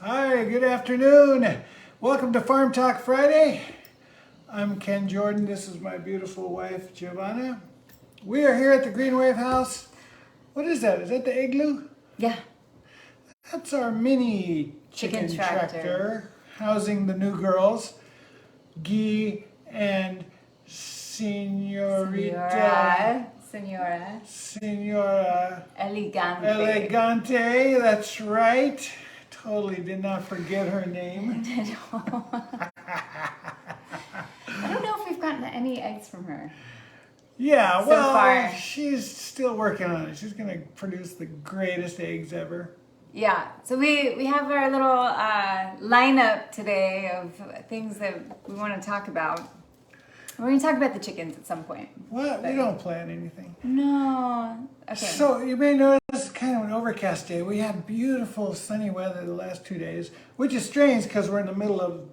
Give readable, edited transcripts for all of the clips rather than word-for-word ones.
Hi, good afternoon. Welcome to Farm Talk Friday. I'm Ken Jordan. This is my beautiful wife, Giovanna. We are here at the Green Wave House. What is that? Is that the igloo? Yeah. That's our mini chicken tractor housing the new girls, Guy and Senorita. Senora Elegante, that's right. Totally did not forget her name. I don't know if we've gotten any eggs from her. Yeah, So well, far. she's still working on it. She's going to produce the greatest eggs ever. Yeah, so we have our little lineup today of things that we want to talk about. We're going to talk about the chickens at some point. What? We don't plan anything. No. Okay. So you may notice it's kind of an overcast day. We had beautiful sunny weather the last 2 days, which is strange because we're in the middle of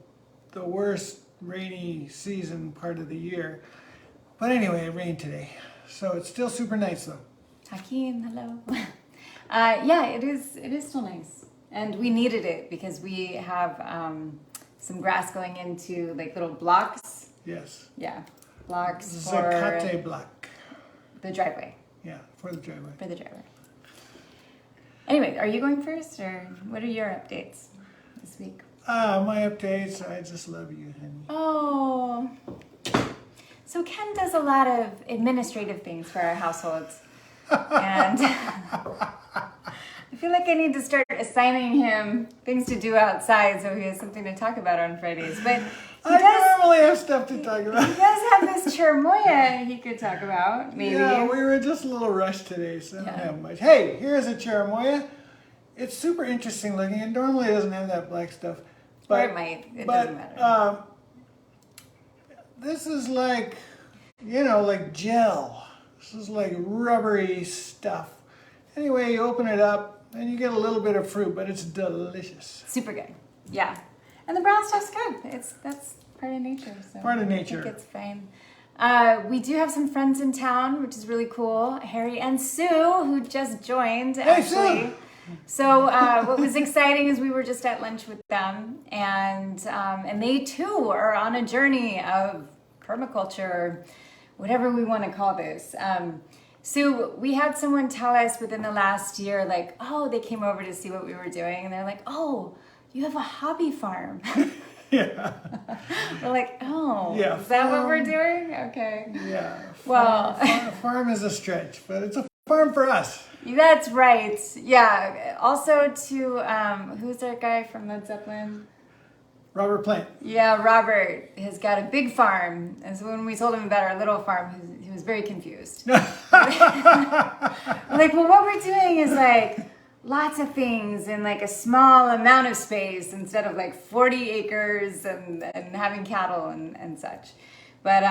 the worst rainy season part of the year. But anyway, it rained today. So it's still super nice though. Hakeem, hello. Yeah, it is still nice. And we needed it because we have some grass going into like little blocks. Yes. Yeah, blocks Zacate block. The driveway. Yeah, for the driveway. For the driveway. Anyway, are you going first, or what are your updates this week? My updates, I just love you, honey. Oh. So Ken does a lot of administrative things for our households. And I feel like I need to start assigning him things to do outside so he has something to talk about on Fridays. But I normally have stuff to talk about. He does have this cherimoya he could talk about, maybe. Yeah, we were just a little rushed today, so I don't Yeah. have much. Hey, here's a cherimoya. It's super interesting looking, and normally it doesn't have that black stuff. Or it might. It doesn't matter. This is like, like gel. This is like rubbery stuff. Anyway, you open it up, and you get a little bit of fruit, but it's delicious. Super good. Yeah. And the brown stuff's good. That's part of nature. So Part of nature. I think it's fine. We do have some friends in town, which is really cool. Harry and Sue, who just joined, Hey, actually. Sue! So what was exciting is we were just at lunch with them, and they too are on a journey of permaculture, whatever we want to call this. So we had someone tell us within the last year, like, oh, they came over to see what we were doing, and they're like, oh, you have a hobby farm. Yeah. We're like, oh, Yeah, is that what farm. we're doing? Okay. Yeah. Well, farm is a stretch, but it's a farm for us. that's right. Yeah. Also to, who's that guy from Led Zeppelin? Robert Plant. Yeah, Robert has got a big farm. And so when we told him about our little farm, he was very confused. We're like, well, what we're doing is like lots of things in like a small amount of space instead of like 40 acres and having cattle and such. But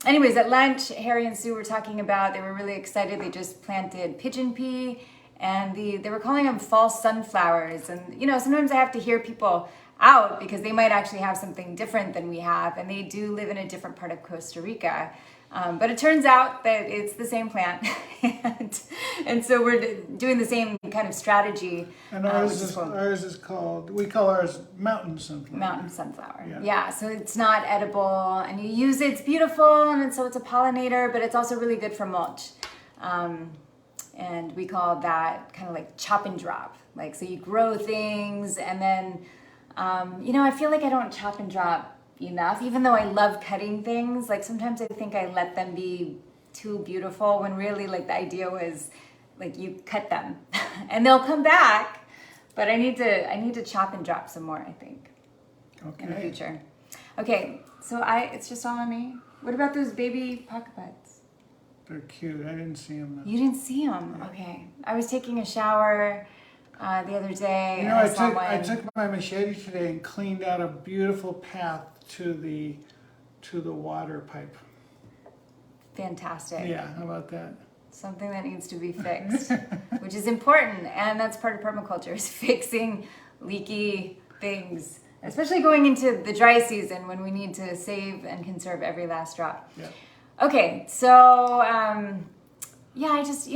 anyways, at lunch, Harry and Sue were talking about, they were really excited. They just planted pigeon pea, and they were calling them false sunflowers. And, sometimes I have to hear people out because they might actually have something different than we have, and they do live in a different part of Costa Rica. But it turns out that it's the same plant, and so we're doing the same kind of strategy. And ours is called, we call ours mountain sunflower. Mountain sunflower. Yeah. Yeah, so it's not edible, and you use it, it's beautiful, and so it's a pollinator, but it's also really good for mulch. And we call that kind of like chop and drop. Like, so you grow things, and then, I feel like I don't chop and drop enough, even though I love cutting things. Like sometimes I think I let them be too beautiful when really like the idea was like you cut them and they'll come back, but I need to chop and drop some more, I think, in the future. Okay, so it's just all on me. What about those baby pocket buds? They're cute. I didn't see them though. You didn't see them? Okay. I was taking a shower the other day. You and know, I I took my machete today and cleaned out a beautiful path to the water pipe. Fantastic. Yeah, how about that? Something that needs to be fixed, which is important, and that's part of permaculture, is fixing leaky things, especially going into the dry season when we need to save and conserve every last drop. Yeah. Okay, so yeah, I just,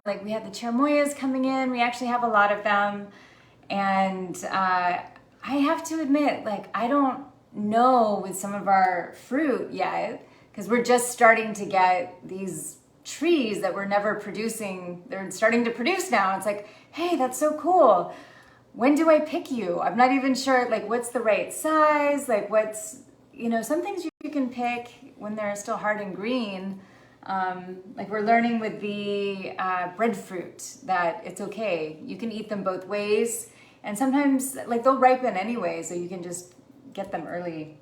like we had the cherimoyas coming in. We actually have a lot of them. And I have to admit, like, I don't know with some of our fruit yet, because we're just starting to get these trees that were never producing. They're starting to produce now. It's like, hey, that's so cool. When do I pick you? I'm not even sure, like, what's the right size? Like, what's, some things you can pick when they're still hard and green. Like we're learning with the breadfruit that it's okay. You can eat them both ways. And sometimes, like, they'll ripen anyway, so you can just get them early.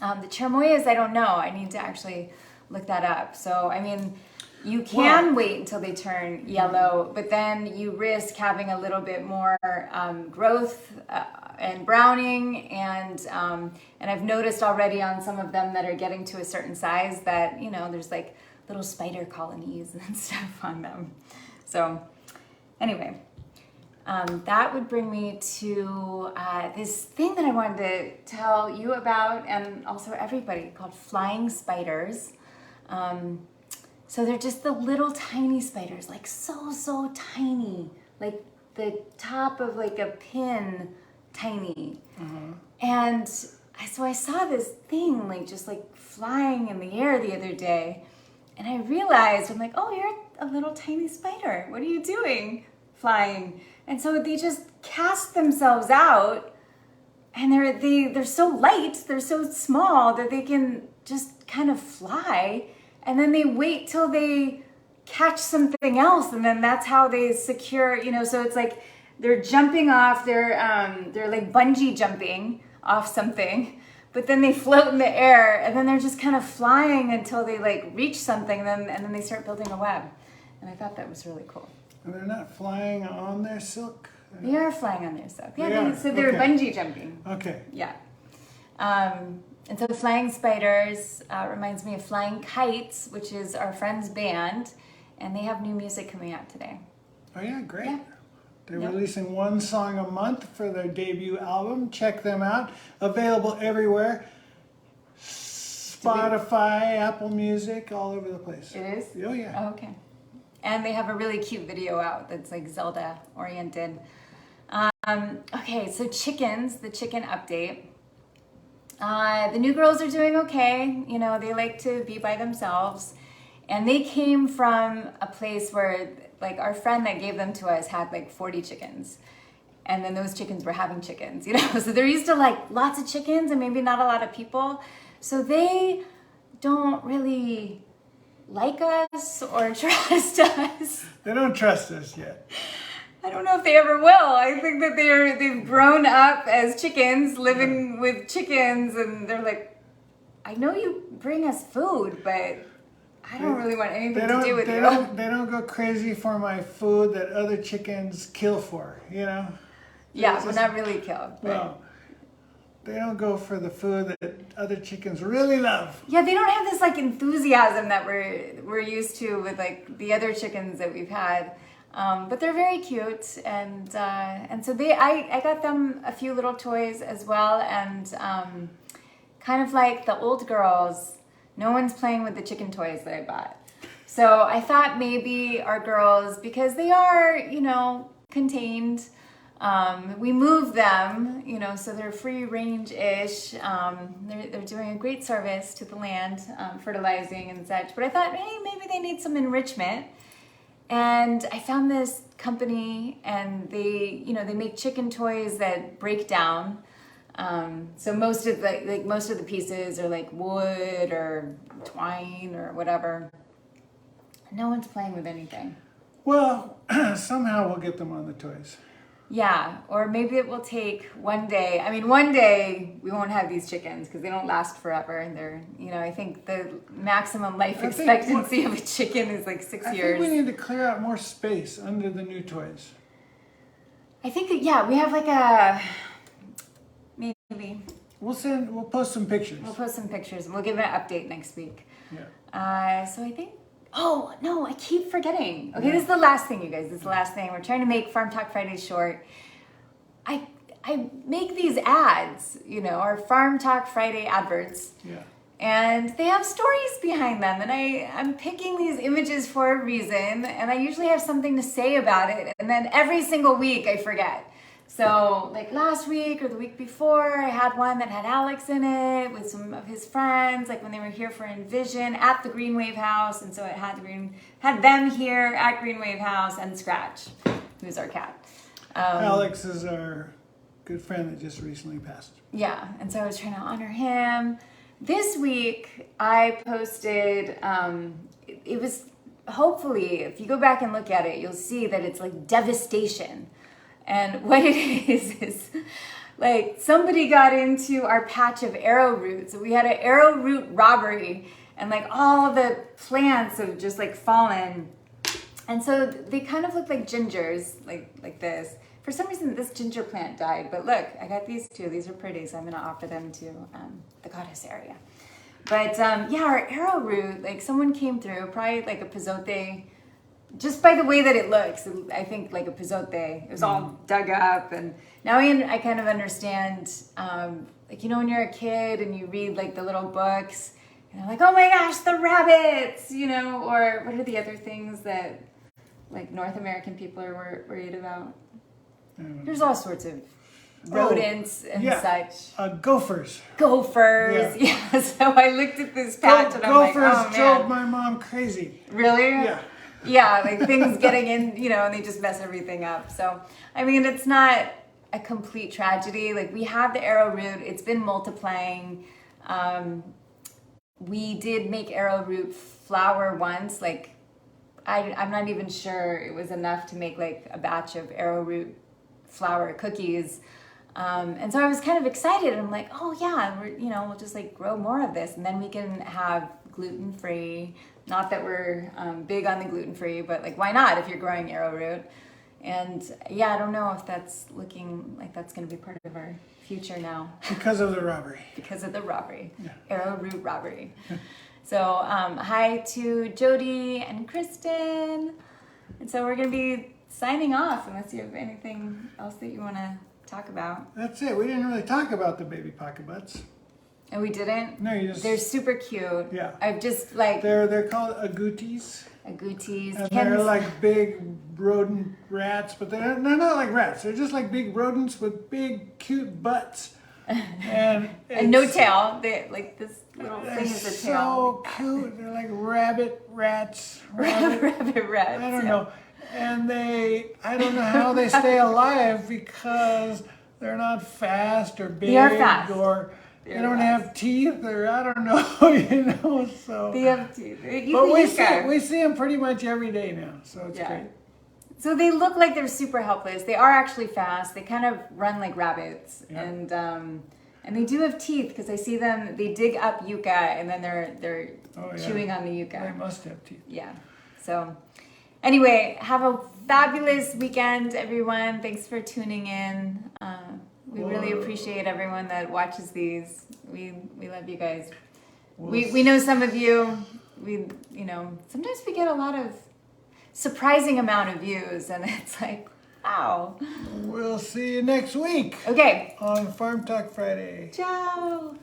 The cherimoyas, I don't know. I need to actually look that up. So, I mean, you can wait until they turn yellow, but then you risk having a little bit more growth and browning. And I've noticed already on some of them that are getting to a certain size that, there's like little spider colonies and stuff on them. So anyway, that would bring me to this thing that I wanted to tell you about, and also everybody, called flying spiders. So they're just the little tiny spiders, like so tiny, like the top of like a pin tiny. And so I saw this thing like just like flying in the air the other day, and I realized, I'm like, oh, you're a little tiny spider. What are you doing flying? And so they just cast themselves out, and they're so light, they're so small that they can just kind of fly, and then they wait till they catch something else, and then that's how they secure, so it's like they're jumping off, they're like bungee jumping off something, but then they float in the air, and then they're just kind of flying until they like reach something, and then they start building a web. And I thought that was really cool. And they're not flying on their silk? They are flying on their silk. Yeah, Yeah, so they're okay. bungee jumping. Okay. Yeah. And so flying spiders reminds me of Flying Kites, which is our friend's band, and they have new music coming out today. Oh yeah, great. Yeah. They're Yep. releasing one song a month for their debut album. Check them out. Available everywhere. Spotify, Apple Music, all over the place. It is? Oh yeah. Oh, okay. And they have a really cute video out that's like Zelda oriented. Okay, so chickens, the chicken update. The new girls are doing okay. They like to be by themselves. And they came from a place where, like, our friend that gave them to us had like 40 chickens. And then those chickens were having chickens, So they're used to like lots of chickens and maybe not a lot of people. So they don't really like us or trust us. They don't trust us yet. I don't know if they ever will. I think that they've grown up as chickens, living with chickens, and they're like, I know you bring us food, but I don't really want anything to do with you. They don't go crazy for my food that other chickens kill for, Yeah, It's we're just- not really killed. But Well, they don't go for the food that other chickens really love. yeah, they don't have this like enthusiasm that we're used to with like the other chickens that we've had. But they're very cute, and so I got them a few little toys as well, and kind of like the old girls, no one's playing with the chicken toys that I bought. So I thought maybe our girls, because they are, contained, we moved them, so they're free range-ish. They're doing a great service to the land, fertilizing and such. But I thought, hey, maybe they need some enrichment. And I found this company, and they make chicken toys that break down. So most of the pieces are like wood or twine or whatever. No one's playing with anything. Well, somehow we'll get them on the toys. Yeah, or maybe it will take one day. I mean, one day we won't have these chickens because they don't last forever. And they're, I think the maximum life expectancy of a chicken is like 6 years. I think we need to clear out more space under the new toys. I think that, yeah, we have like a, maybe. We'll post some pictures. We'll post some pictures and we'll give an update next week. Yeah. So I think, oh, no, I keep forgetting. Okay, This is the last thing, you guys. This is the last thing. We're trying to make Farm Talk Fridays short. I make these ads, our Farm Talk Friday adverts. Yeah. And they have stories behind them. And I'm picking these images for a reason. And I usually have something to say about it. And then every single week I forget. So like last week or the week before, I had one that had Alex in it with some of his friends, like when they were here for Envision at the Green Wave House. And so it had them here at Green Wave House and Scratch, who's our cat. Alex is our good friend that just recently passed. Yeah, and so I was trying to honor him. This week, I posted, it was, hopefully, if you go back and look at it, you'll see that it's like devastation. And what it is like somebody got into our patch of arrowroot. So we had an arrowroot robbery and like all the plants have just like fallen. And so they kind of look like gingers, like this. For some reason, this ginger plant died, but look, I got these two. These are pretty, so I'm gonna offer them to the goddess area. But yeah, our arrowroot, like someone came through, probably like a peyote, just by the way that it looks, I think like a peyote. It was all dug up, and now I kind of understand, like, you know, when you're a kid and you read like the little books, and they're like, oh my gosh, the rabbits, you know, or what are the other things that like North American people are worried about? There's all sorts of rodents and such. Gophers. Gophers. Yeah. So I looked at this patch and I'm like, oh Gophers man. drove my mom crazy. Really? Yeah. Yeah, like things getting in, you know, and they just mess everything up. So, I mean, it's not a complete tragedy. Like we have the arrowroot. It's been multiplying. We did make arrowroot flour once. Like I'm not even sure it was enough to make like a batch of arrowroot flour cookies. And so I was kind of excited. I'm like, oh yeah, we'll just like grow more of this, and then we can have gluten-free. Not that we're big on the gluten-free, but like, why not if you're growing arrowroot? And yeah, I don't know if that's looking like that's going to be part of our future now. Because of the robbery. Because of the robbery. Yeah. Arrowroot robbery. So hi to Jody and Kristen. And so we're going to be signing off unless you have anything else that you want to talk about. That's it. We didn't really talk about the baby pocket butts. And we didn't? No, you just... They're super cute. Yeah. I've just like... They're called agoutis. Agoutis. And they're like big rodent rats, but they're not like rats. They're just like big rodents with big, cute butts. And no tail. They like this little thing is a tail. So cute. They're like rabbit rats. Rabbit rats. I don't know. And I don't know how they stay alive because they're not fast or big. They are fast. Or they don't have teeth, or I don't know, you know. So they have teeth. But we see them pretty much every day now, so it's great. So they look like they're super helpless. They are actually fast. They kind of run like rabbits, and they do have teeth because I see them. They dig up yucca and then they're chewing on the yucca. They must have teeth. Yeah. So anyway, have a fabulous weekend, everyone. Thanks for tuning in. We really appreciate everyone that watches these. We love you guys. We know some of you. Sometimes we get a lot of surprising amount of views, and it's like, wow. We'll see you next week. Okay. On Farm Talk Friday. Ciao.